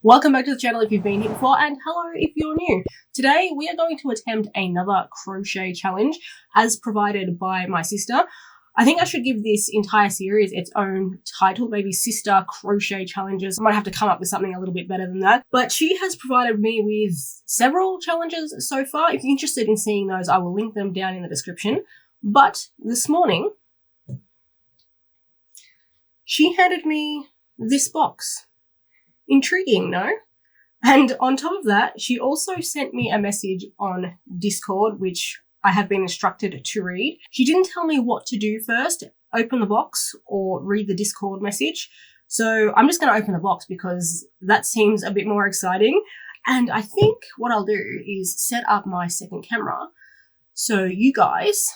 Welcome back to the channel if you've been here before, and hello if you're new. Today we are going to attempt another crochet challenge as provided by my sister. I think I should give this entire series its own title, maybe Sister Crochet Challenges. I might have to come up with something a little bit better than that. But she has provided me with several challenges so far. If you're interested in seeing those, I will link them down in the description. But this morning, she handed me this box. Intriguing, no? And on top of that, she also sent me a message on Discord, which I have been instructed to read. She didn't tell me what to do first, open the box or read the Discord message. So I'm just going to open the box because that seems a bit more exciting. And I think what I'll do is set up my second camera so you guys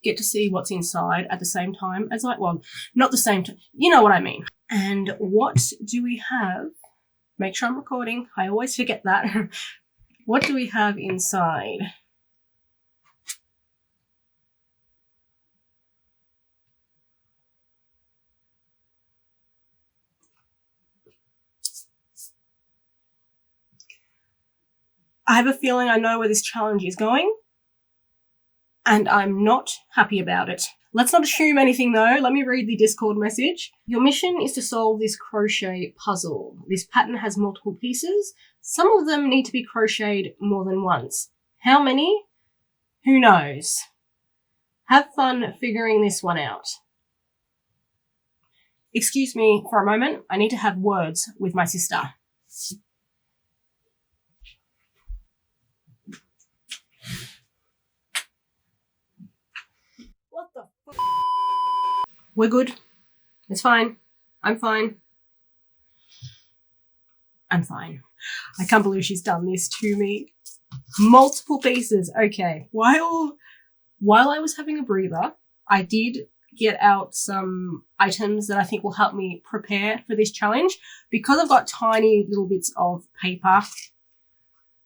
get to see what's inside at the same time as well, not the same time, you know what I mean. And what do we have? Make sure I'm recording. I always forget that. What do we have inside? I have a feeling I know where this challenge is going, and I'm not happy about it. Let's not assume anything though. Let me read the Discord message. Your mission is to solve this crochet puzzle. This pattern has multiple pieces. Some of them need to be crocheted more than once. How many? Who knows? Have fun figuring this one out. Excuse me for a moment. I need to have words with my sister. We're good. It's fine. I'm fine. I'm fine. I can't believe she's done this to me. Multiple pieces. Okay. While I was having a breather, I did get out some items that I think will help me prepare for this challenge. Because I've got tiny little bits of paper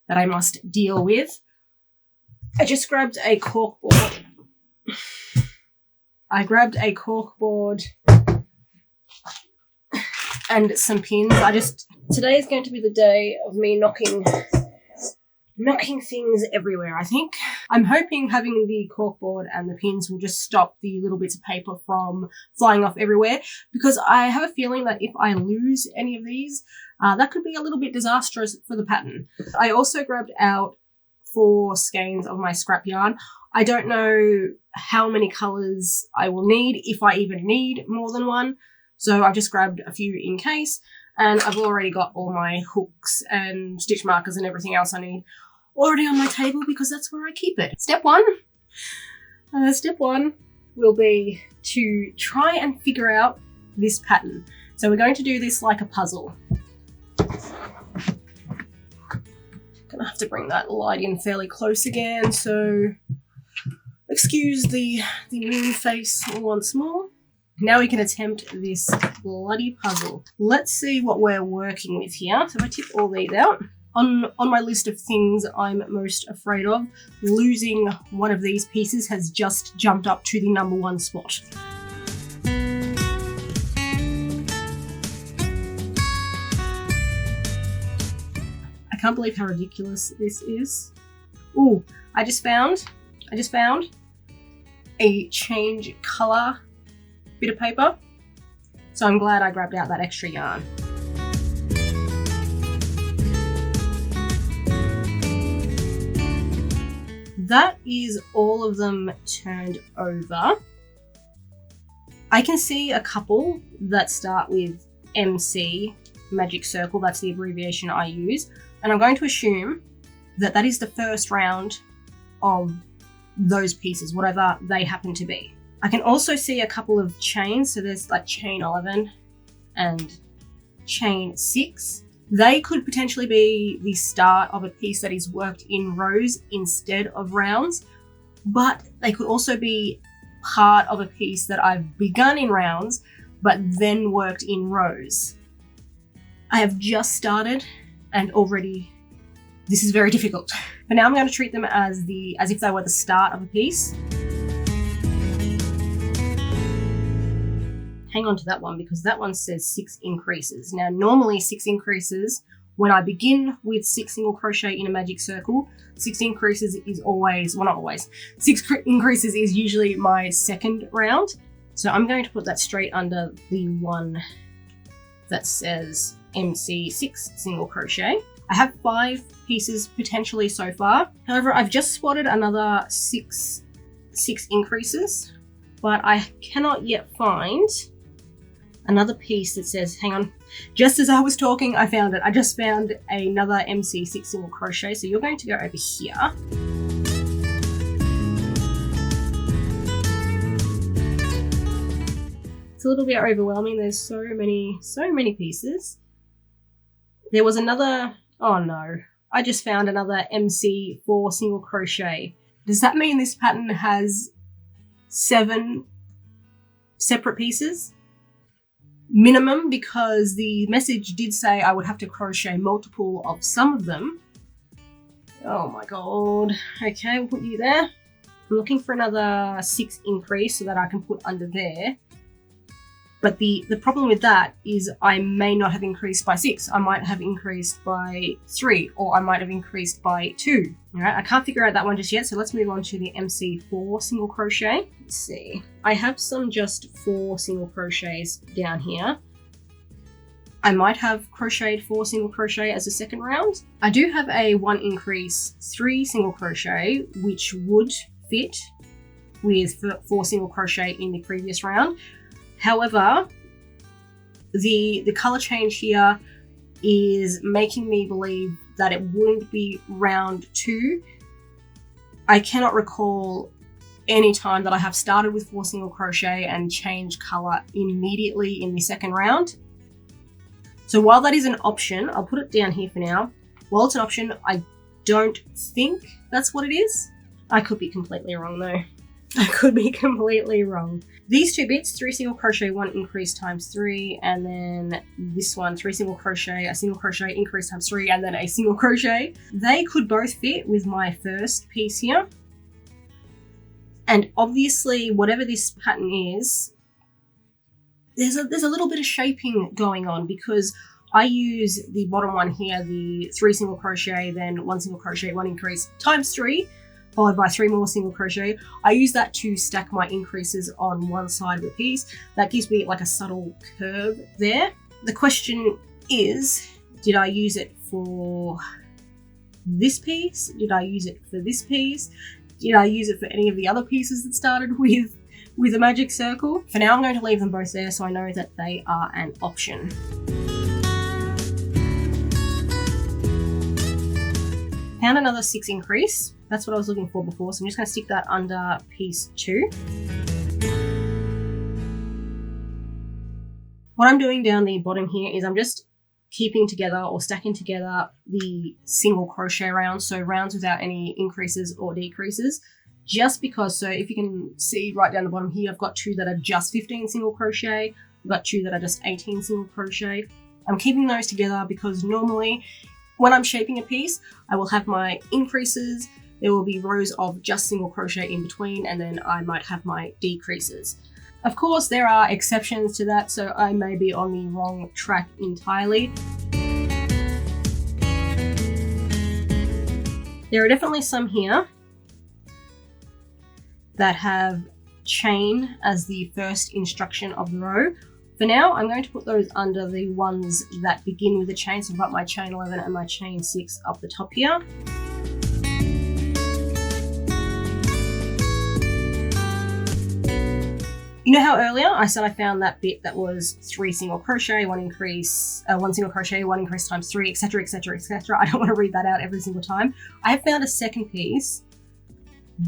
that I must deal with, I just grabbed a corkboard. I grabbed a corkboard and some pins. Today is going to be the day of me knocking things everywhere, I think. I'm hoping having the corkboard and the pins will just stop the little bits of paper from flying off everywhere, because I have a feeling that if I lose any of these, that could be a little bit disastrous for the pattern. I also grabbed out 4 skeins of my scrap yarn. I don't know how many colours I will need, if I even need more than one. So I've just grabbed a few in case, and I've already got all my hooks and stitch markers and everything else I need already on my table because that's where I keep it. Step one will be to try and figure out this pattern. So we're going to do this like a puzzle. Gonna have to bring that light in fairly close again, so excuse the moon face once more. Now we can attempt this bloody puzzle. Let's see what we're working with here. So if I tip all these out, on my list of things I'm most afraid of, losing one of these pieces has just jumped up to the number 1 spot. I can't believe how ridiculous this is. Ooh, I just found a change colour bit of paper. So I'm glad I grabbed out that extra yarn. That is all of them turned over. I can see a couple that start with MC, Magic Circle, that's the abbreviation I use. And I'm going to assume that that is the first round of those pieces, whatever they happen to be. I can also see a couple of chains. So there's like chain 11 and chain 6. They could potentially be the start of a piece that is worked in rows instead of rounds, but they could also be part of a piece that I've begun in rounds, but then worked in rows. I have just started and already this is very difficult. But now I'm going to treat them as if they were the start of a piece. Hang on to that one because that one says 6 increases. Now normally 6 increases when I begin with 6 single crochet in a magic circle, 6 increases is always, well, not always, 6 increases is usually my second round. So I'm going to put that straight under the one that says MC 6 single crochet. I have 5 pieces potentially so far. However, I've just spotted another 6 increases, but I cannot yet find another piece that says, hang on, just as I was talking, I found it. I just found another MC 6 single crochet. So you're going to go over here. It's a little bit overwhelming. There's so many pieces. There was another, oh no, I just found another MC 4 single crochet. Does that mean this pattern has 7 separate pieces? Minimum, because the message did say I would have to crochet multiple of some of them. Oh my god. Okay, we'll put you there. I'm looking for another 6 increase so that I can put under there. But the problem with that is I may not have increased by 6. I might have increased by 3, or I might have increased by 2. All right, I can't figure out that one just yet, so let's move on to the MC4 single crochet. Let's see. I have some just 4 single crochets down here. I might have crocheted 4 single crochet as a second round. I do have a 1 increase 3 single crochet, which would fit with 4 single crochet in the previous round. However, the color change here is making me believe that it wouldn't be round 2. I cannot recall any time that I have started with 4 single crochet and changed color immediately in the second round. So while that is an option, I'll put it down here for now. While it's an option, I don't think that's what it is. I could be completely wrong though. I could be completely wrong. These 2 bits, 3 single crochet, 1 increase times 3, and then this one, 3 single crochet, a single crochet, increase times 3, and then a single crochet. They could both fit with my first piece here. And obviously, whatever this pattern is, there's a little bit of shaping going on, because I use the bottom one here, the 3 single crochet, then 1 single crochet, 1 increase times 3, followed by 3 more single crochet. I use that to stack my increases on one side of the piece. That gives me like a subtle curve there. The question is, did I use it for this piece? Did I use it for this piece? Did I use it for any of the other pieces that started with a magic circle? For now, I'm going to leave them both there so I know that they are an option. Found another 6 increase. That's what I was looking for before, so I'm just going to stick that under piece 2. What I'm doing down the bottom here is I'm just keeping together or stacking together the single crochet rounds, so rounds without any increases or decreases, just because, so if you can see right down the bottom here, I've got 2 that are just 15 single crochet, I've got 2 that are just 18 single crochet. I'm keeping those together because normally when I'm shaping a piece, I will have my increases, there will be rows of just single crochet in between, and then I might have my decreases. Of course, there are exceptions to that, so I may be on the wrong track entirely. There are definitely some here that have chain as the first instruction of the row. For now, I'm going to put those under the ones that begin with a chain. So I've got my chain 11 and my chain 6 up the top here. You know how earlier I said I found that bit that was 3 single crochet, 1 increase, 1 single crochet, 1 increase times 3, etc, etc, etc. I don't want to read that out every single time. I have found a second piece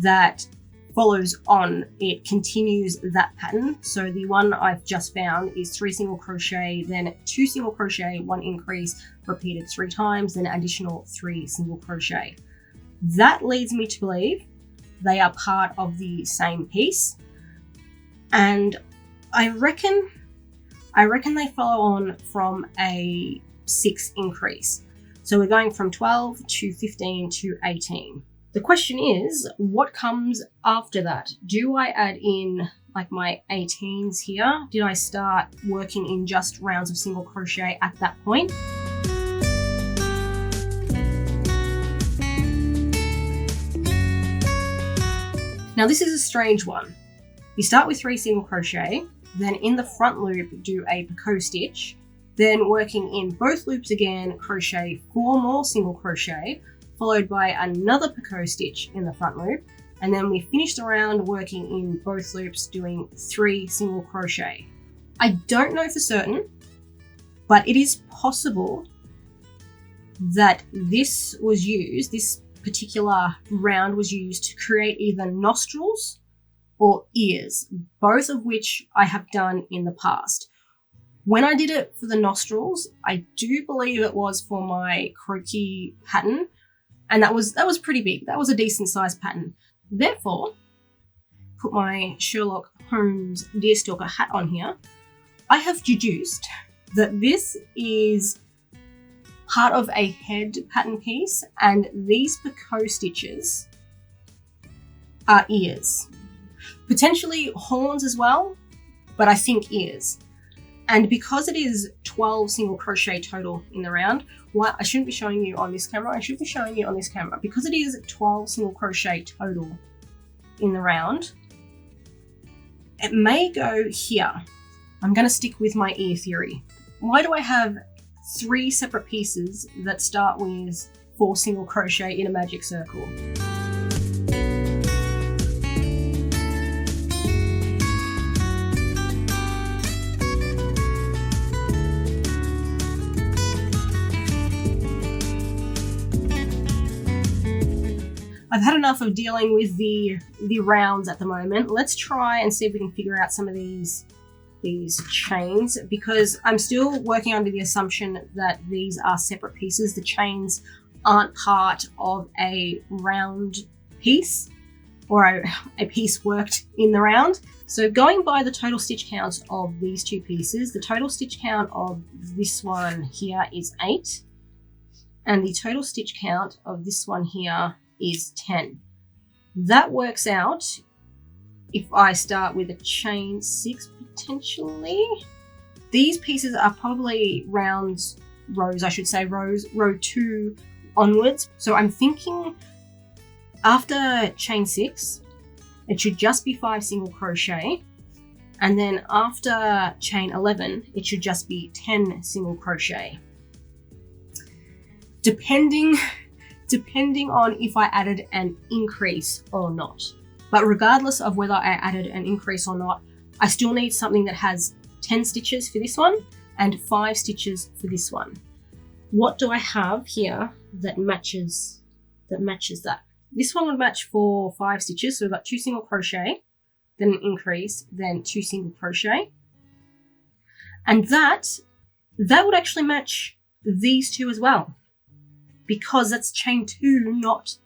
that follows on, it continues that pattern. So the one I've just found is 3 single crochet, then 2 single crochet, 1 increase, repeated 3 times, then additional 3 single crochet. That leads me to believe they are part of the same piece. And I reckon they follow on from a 6 increase. So we're going from 12 to 15 to 18. The question is, what comes after that? Do I add in like my 18s here? Did I start working in just rounds of single crochet at that point? Now this is a strange one. You start with 3 single crochet, then in the front loop do a picot stitch, then working in both loops again, crochet 4 more single crochet, followed by another picot stitch in the front loop, and then we finished the round working in both loops doing 3 single crochet. I don't know for certain, but it is possible that this particular round was used to create either nostrils or ears, both of which I have done in the past. When I did it for the nostrils, I do believe it was for my croquis pattern, and that was pretty big. That was a decent sized pattern. Therefore, put my Sherlock Holmes deerstalker hat on here. I have deduced that this is part of a head pattern piece, and these picot stitches are ears. Potentially horns as well, but I think ears. And because it is 12 single crochet total in the round, I shouldn't be showing you on this camera, I should be showing you on this camera. Because it is 12 single crochet total in the round, it may go here. I'm going to stick with my ear theory. Why do I have 3 separate pieces that start with 4 single crochet in a magic circle? I've had enough of dealing with the rounds at the moment. Let's try and see if we can figure out some of these chains, because I'm still working under the assumption that these are separate pieces. The chains aren't part of a round piece or a piece worked in the round. So going by the total stitch count of these 2 pieces, the total stitch count of this one here is 8, and the total stitch count of this one here is 10. That works out, if I start with a chain 6 potentially, these pieces are probably row 2 onwards. So I'm thinking after chain 6, it should just be 5 single crochet. And then after chain 11, it should just be 10 single crochet. Depending on if I added an increase or not. But regardless of whether I added an increase or not, I still need something that has 10 stitches for this one and 5 stitches for this one. What do I have here that matches that? This one would match for 5 stitches, so we've got 2 single crochet, then an increase, then 2 single crochet. And that would actually match these 2 as well, because that's chain 2, not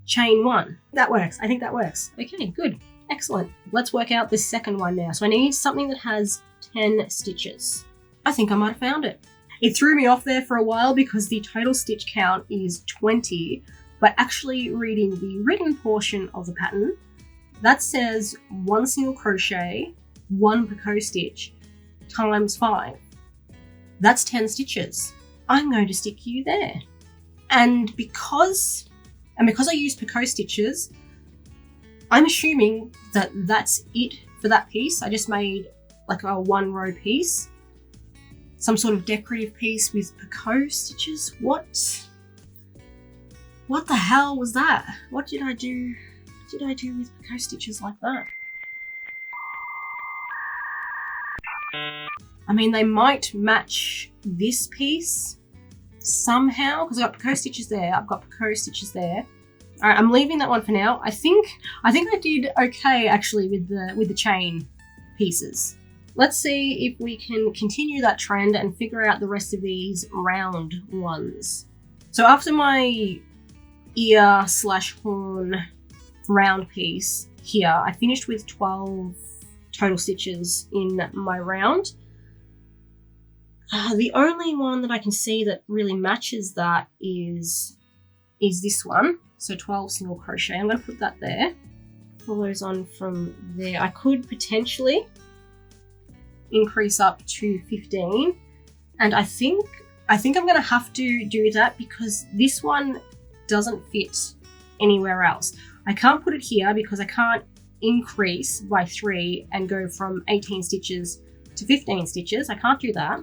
chain 1. That works. I think that works. Okay, good. Excellent. Let's work out this second one now. So I need something that has 10 stitches. I think I might have found it. It threw me off there for a while because the total stitch count is 20, but actually reading the written portion of the pattern, that says 1 single crochet, 1 picot stitch times 5. That's 10 stitches. I'm going to stick you there. And because I used picot stitches, I'm assuming that that's it for that piece. I just made like a 1-row piece, some sort of decorative piece with picot stitches. What the hell was that? What did I do? What did I do with picot stitches like that? I mean, they might match this piece somehow, because I've got picot stitches there, I've got picot stitches there. All right, I'm leaving that one for now. I think I did okay actually with the chain pieces. Let's see if we can continue that trend and figure out the rest of these round ones. So after my ear/horn round piece here, I finished with 12 total stitches in my round. The only one that I can see that really matches that is this one. So 12 single crochet. I'm going to put that there. Follows on from there. I could potentially increase up to 15, and I think I'm going to have to do that because this one doesn't fit anywhere else. I can't put it here because I can't increase by 3 and go from 18 stitches to 15 stitches. I can't do that.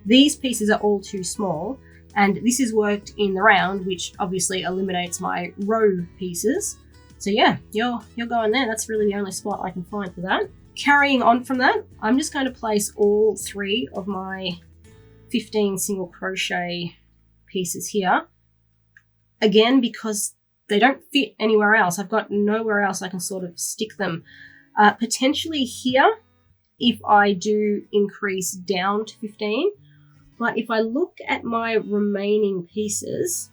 These pieces are all too small, and this is worked in the round, which obviously eliminates my row pieces. So yeah, you're going there. That's really the only spot I can find for that. Carrying on from that, I'm just going to place all 3 of my 15 single crochet pieces here. Again, because they don't fit anywhere else. I've got nowhere else I can sort of stick them. Potentially here, if I do increase down to 15. But if I look at my remaining pieces,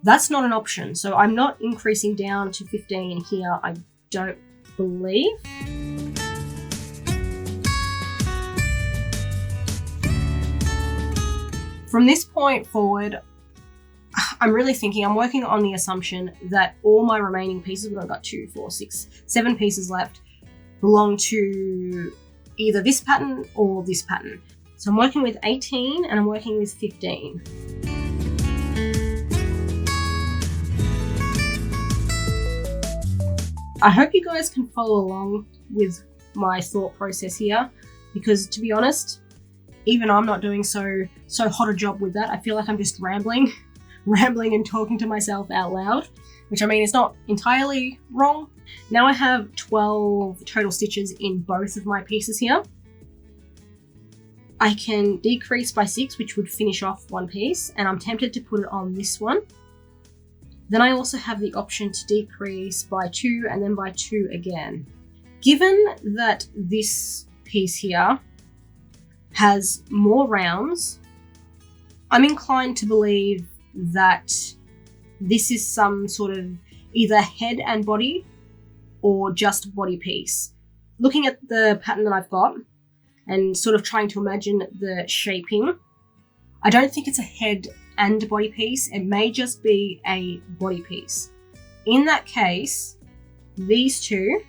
that's not an option. So I'm not increasing down to 15 here, I don't believe. From this point forward, I'm really thinking, I'm working on the assumption that all my remaining pieces, we've got 2, 4, 6, 7 pieces left, belong to either this pattern or this pattern. So I'm working with 18 and I'm working with 15. I hope you guys can follow along with my thought process here, because to be honest, even I'm not doing so hot a job with that. I feel like I'm just rambling and talking to myself out loud, which I mean is not entirely wrong. Now I have 12 total stitches in both of my pieces here. I can decrease by 6, which would finish off one piece, and I'm tempted to put it on this one. Then I also have the option to decrease by 2 and then by 2 again. Given that this piece here has more rounds, I'm inclined to believe that this is some sort of either head and body or just body piece. Looking at the pattern that I've got and sort of trying to imagine the shaping, I don't think it's a head and body piece. It may just be a body piece. In that case, these two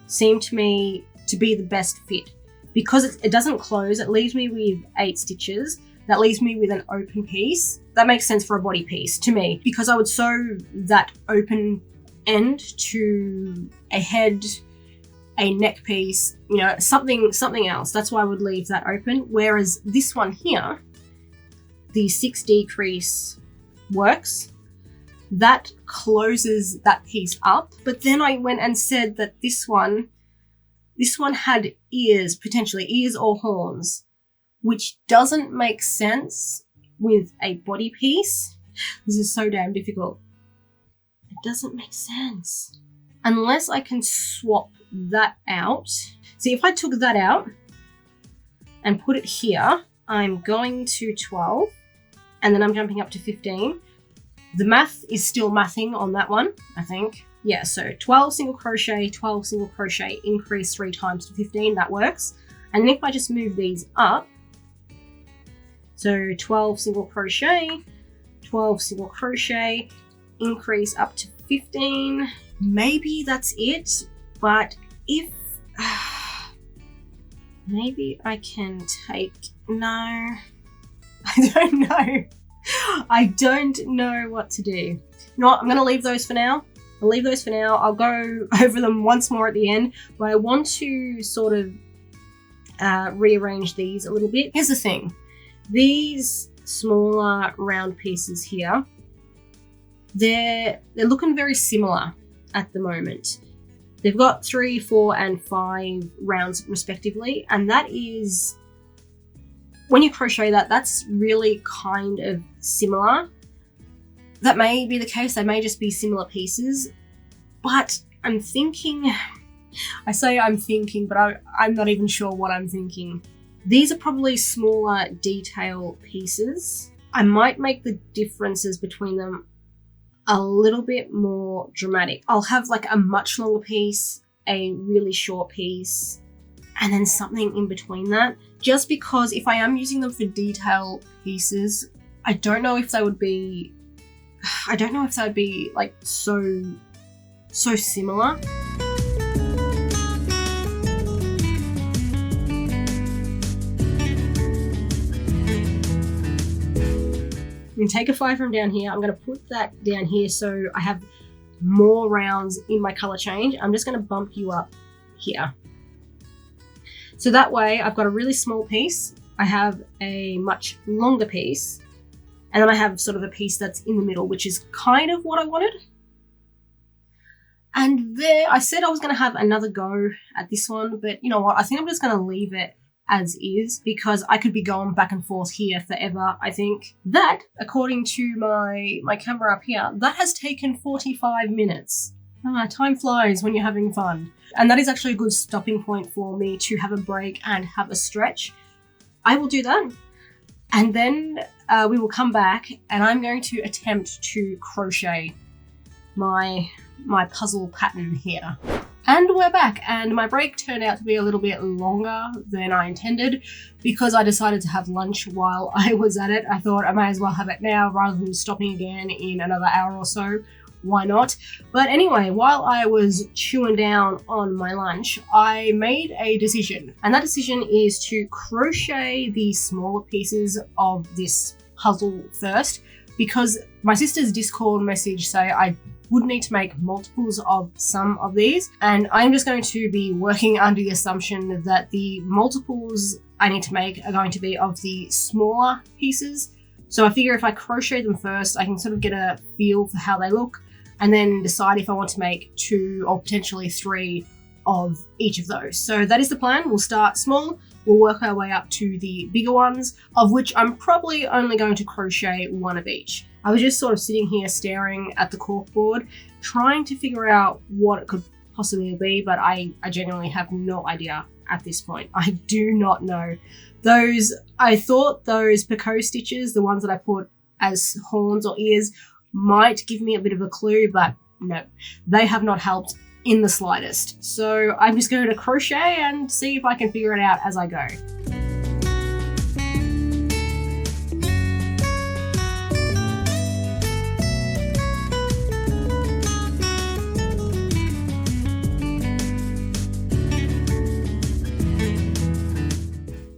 seem to me to be the best fit. Because it doesn't close, it leaves me with 8 stitches. That leaves me with an open piece. That makes sense for a body piece to me, because I would sew that open end to a head, a neck piece, you know, something else. That's why I would leave that open. Whereas this one here, the 6 decrease works. That closes that piece up. But then I went and said that this one had ears, potentially ears or horns, which doesn't make sense with a body piece. This is so damn difficult. It doesn't make sense. Unless I can swap that out. See, if I took that out and put it here, I'm going to 12 and then I'm jumping up to 15. The math is still mathing on that one, I think. Yeah, so 12 single crochet, 12 single crochet, increase 3 times to 15, that works. And then if I just move these up, so 12 single crochet, 12 single crochet, increase up to 15. Maybe that's it, but if, maybe I can take, no, I don't know. I don't know what to do. You know what, I'm gonna leave those for now. I'll leave those for now. I'll go over them once more at the end, but I want to sort of rearrange these a little bit. Here's the thing. These smaller round pieces here, they're looking very similar at the moment. They've got 3, 4, and 5 rounds respectively, and that is, when you crochet that's really kind of similar. That may be the case, they may just be similar pieces, but I'm thinking, I say I'm thinking, but I'm not even sure what I'm thinking. These are probably smaller detail pieces. I might make the differences between them a little bit more dramatic. I'll have like a much longer piece, a really short piece, and then something in between that. Just because if I am using them for detail pieces, I don't know if they would be like so similar. going to take a 5 from down here. I'm going to put that down here so I have more rounds in my color change. I'm just going to bump you up here. So that way I've got a really small piece, I have a much longer piece, and then I have sort of a piece that's in the middle, which is kind of what I wanted. And there, I said I was going to have another go at this one, but you know what? I think I'm just going to leave it as is because I could be going back and forth here forever, I think. That, according to my camera up here, that has taken 45 minutes. Time flies when you're having fun. And that is actually a good stopping point for me to have a break and have a stretch. I will do that. And then we will come back and I'm going to attempt to crochet my puzzle pattern here. And we're back, and my break turned out to be a little bit longer than I intended because I decided to have lunch while I was at it. I thought I may as well have it now rather than stopping again in another hour or so. Why not? But anyway, while I was chewing down on my lunch, I made a decision, and that decision is to crochet the smaller pieces of this puzzle first because my sister's Discord message say I would need to make multiples of some of these, and I'm just going to be working under the assumption that the multiples I need to make are going to be of the smaller pieces. So I figure if I crochet them first, I can sort of get a feel for how they look and then decide if I want to make 2 or potentially 3 of each of those. So that is the plan. We'll start small, we'll work our way up to the bigger ones, of which I'm probably only going to crochet 1 of each. I was just sort of sitting here staring at the corkboard, trying to figure out what it could possibly be, but I genuinely have no idea at this point. I do not know. I thought those picot stitches, the ones that I put as horns or ears, might give me a bit of a clue, but no, they have not helped in the slightest. So I'm just going to crochet and see if I can figure it out as I go.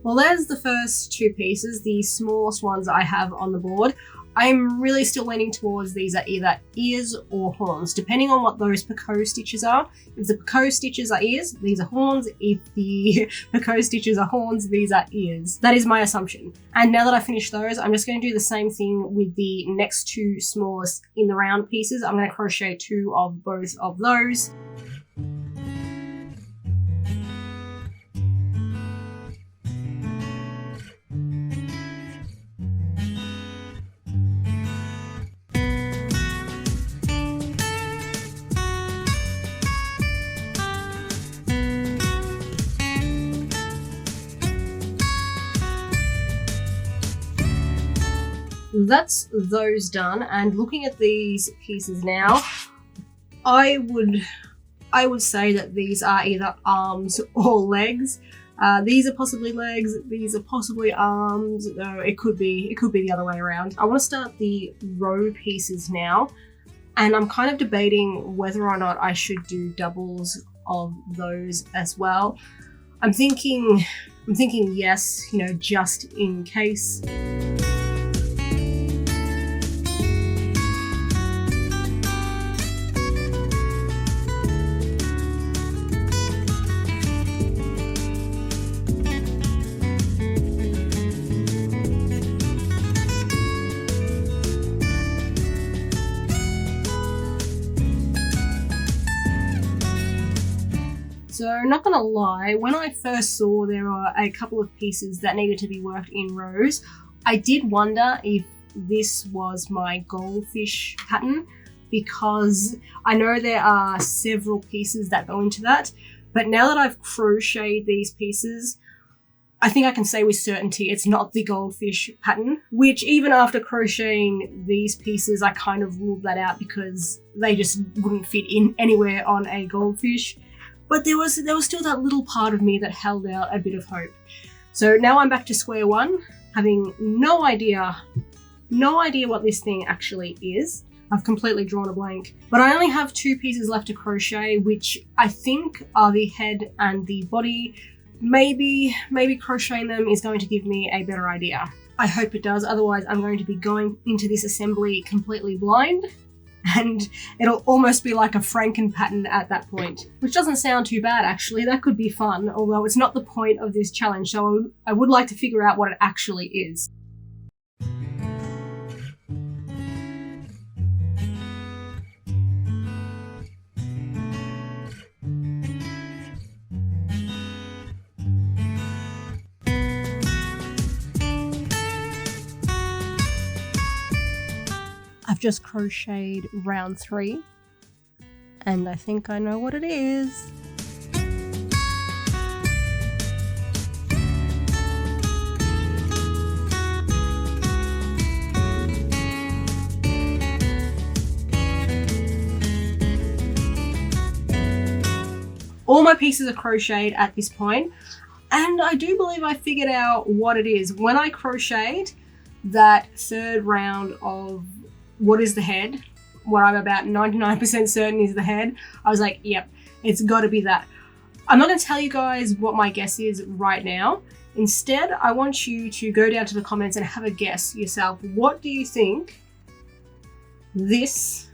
Well, there's the first 2 pieces, the smallest ones I have on the board. I'm really still leaning towards these are either ears or horns, depending on what those picot stitches are. If the picot stitches are ears, these are horns. If the picot stitches are horns, these are ears. That is my assumption. And now that I've finished those, I'm just going to do the same thing with the next 2 smallest in the round pieces. I'm going to crochet 2 of both of those. That's those done, and looking at these pieces now, I would say that these are either arms or legs. These are possibly legs, these are possibly arms. No, it could be the other way around. I want to start the row pieces now, and I'm kind of debating whether or not I should do doubles of those as well. I'm thinking yes, you know, just in case. So not gonna lie, when I first saw there were a couple of pieces that needed to be worked in rows, I did wonder if this was my goldfish pattern, because I know there are several pieces that go into that, but now that I've crocheted these pieces, I think I can say with certainty it's not the goldfish pattern, which even after crocheting these pieces, I kind of ruled that out because they just wouldn't fit in anywhere on a goldfish. But there was still that little part of me that held out a bit of hope. So now I'm back to square one, having no idea what this thing actually is. I've completely drawn a blank. But I only have 2 pieces left to crochet, which I think are the head and the body. Maybe crocheting them is going to give me a better idea. I hope it does, otherwise I'm going to be going into this assembly completely blind, and it'll almost be like a Franken pattern at that point, which doesn't sound too bad actually. That could be fun, although it's not the point of this challenge, so I would like to figure out what it actually is. I've just crocheted round 3, and I think I know what it is. All my pieces are crocheted at this point, and I do believe I figured out what it is. When I crocheted that third round of what is the head, what I'm about 99% certain is the head, I was like, yep, it's got to be that. I'm not going to tell you guys what my guess is right now. Instead, I want you to go down to the comments and have a guess yourself. What do you think this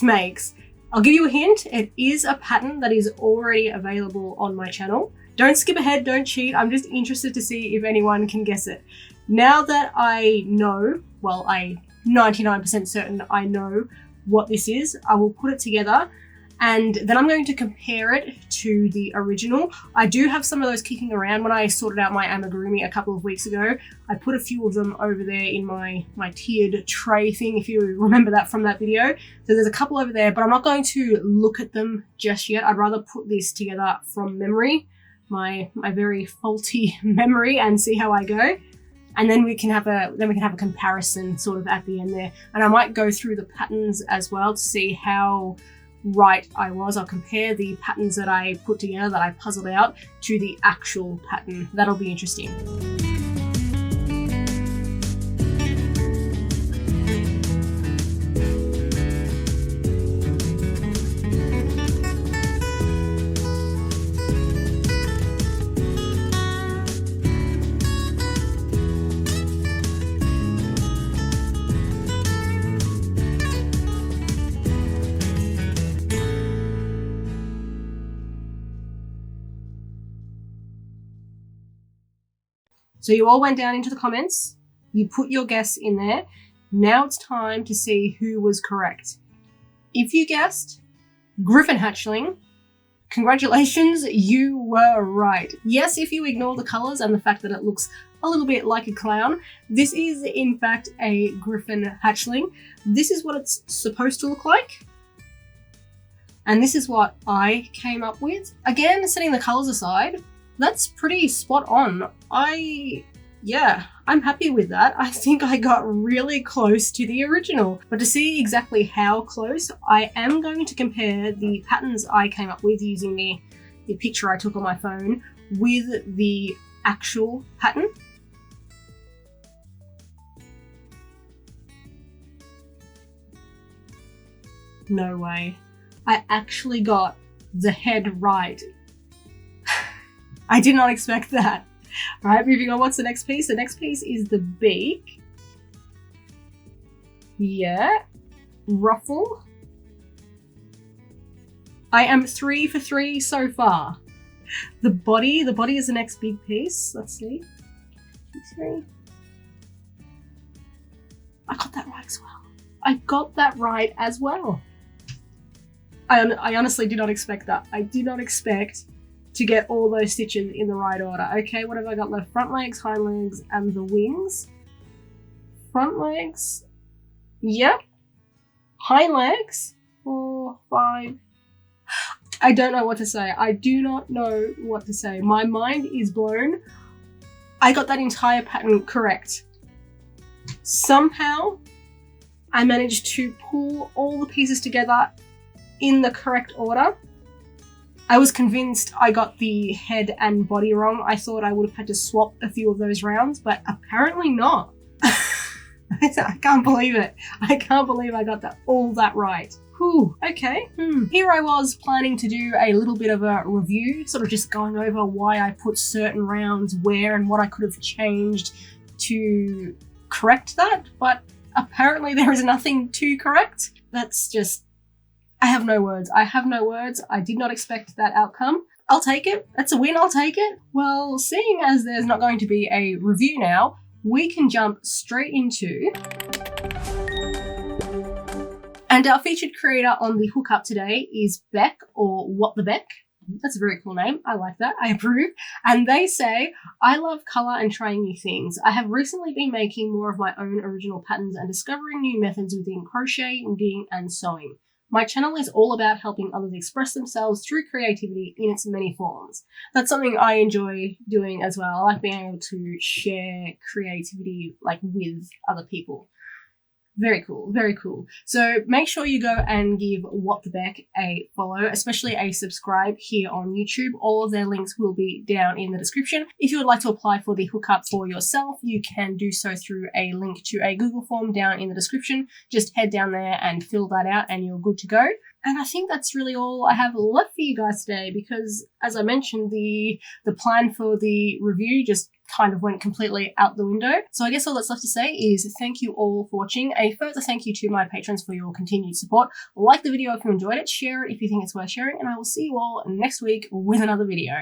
makes? I'll give you a hint. It is a pattern that is already available on my channel. Don't skip ahead, don't cheat. I'm just interested to see if anyone can guess it. Now that I know, well, I'm 99% certain I know what this is, I will put it together and then I'm going to compare it to the original. I do have some of those kicking around. When I sorted out my amigurumi a couple of weeks ago, I put a few of them over there in my tiered tray thing, if you remember that from that video. So there's a couple over there, but I'm not going to look at them just yet. I'd rather put this together from memory, my very faulty memory, and see how I go. And then we can have a comparison sort of at the end there. And I might go through the patterns as well to see how right I was. I'll compare the patterns that I put together, that I puzzled out, to the actual pattern. That'll be interesting. So you all went down into the comments, you put your guess in there. Now it's time to see who was correct. If you guessed Griffin hatchling, congratulations, you were right. Yes, if you ignore the colours and the fact that it looks a little bit like a clown, this is in fact a Griffin hatchling. This is what it's supposed to look like. And this is what I came up with. Again, setting the colours aside, that's pretty spot on. I'm happy with that. I think I got really close to the original. But to see exactly how close, I am going to compare the patterns I came up with using the picture I took on my phone with the actual pattern. No way. I actually got the head right. I did not expect that. All right, moving on. What's the next piece? The next piece is the beak. Yeah. Ruffle. I am 3 for 3 so far. The body is the next big piece. Let's see. 3. I got that right as well. I got that right as well. I honestly did not expect that. I did not expect to get all those stitches in the right order. Okay, what have I got left? Front legs, hind legs, and the wings. Front legs. Yep. Hind legs. 4, 5. I don't know what to say. I do not know what to say. My mind is blown. I got that entire pattern correct. Somehow, I managed to pull all the pieces together in the correct order. I was convinced I got the head and body wrong. I thought I would have had to swap a few of those rounds, but apparently not. I can't believe it. I can't believe I got all that right. Whew, okay. Here I was planning to do a little bit of a review, sort of just going over why I put certain rounds where and what I could have changed to correct that, but apparently there is nothing to correct. That's just, I have no words. I have no words. I did not expect that outcome. I'll take it. That's a win. I'll take it. Well, seeing as there's not going to be a review now, we can jump straight into... And our featured creator on the hookup today is Beck, or What the Beck. That's a very cool name. I like that. I approve. And they say, I love colour and trying new things. I have recently been making more of my own original patterns and discovering new methods within crochet, knitting, and sewing. My channel is all about helping others express themselves through creativity in its many forms. That's something I enjoy doing as well. I like being able to share creativity like with other people. Very cool, very cool. So make sure you go and give What the Beck a follow, especially a subscribe here on YouTube. All of their links will be down in the description. If you would like to apply for the hookup for yourself, you can do so through a link to a Google form down in the description. Just head down there and fill that out and you're good to go. And I think that's really all I have left for you guys today because, as I mentioned, the plan for the review just kind of went completely out the window. So I guess all that's left to say is thank you all for watching. A further thank you to my patrons for your continued support. Like the video if you enjoyed it, share it if you think it's worth sharing, and I will see you all next week with another video.